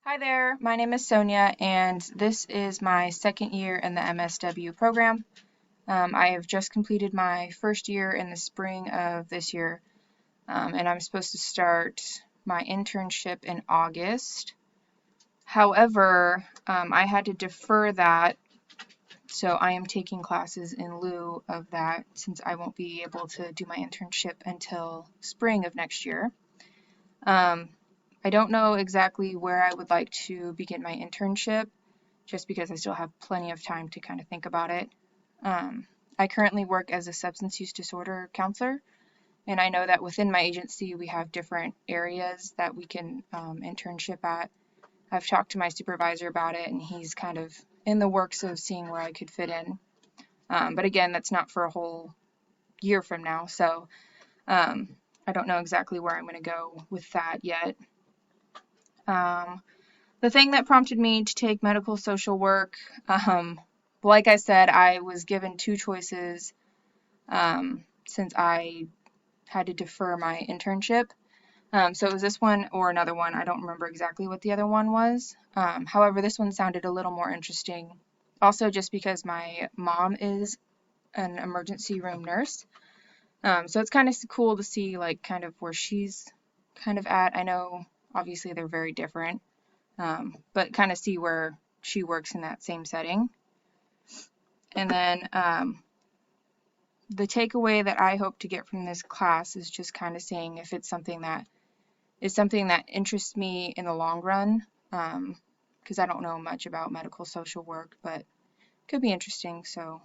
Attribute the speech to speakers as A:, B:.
A: Hi there, my name is Sonia, and this is my second year in the MSW program. I have just completed my first year in the spring of this year, and I'm supposed to start my internship in August. However, I had to defer that, so I am taking classes in lieu of that since I won't be able to do my internship until spring of next year. Um, I don't know exactly where I would like to begin my internship, just because I still have plenty of time to kind of think about it. I currently work as a substance use disorder counselor, and I know that within my agency we have different areas that we can internship at. I've talked to my supervisor about it, and he's kind of in the works of seeing where I could fit in. But again, that's not for a whole year from now, so I don't know exactly where I'm going to go with that yet. The thing that prompted me to take medical social work, like I said, I was given two choices since I had to defer my internship. So it was this one or another one. I don't remember exactly what the other one was. However, this one sounded a little more interesting. Also, just because my mom is an emergency room nurse. So it's kind of cool to see like kind of where she's kind of at. I know obviously they're very different, but kind of see where she works in that same setting. And then the takeaway that I hope to get from this class is just kind of seeing if it's something that interests me in the long run, because I don't know much about medical social work, but it could be interesting. So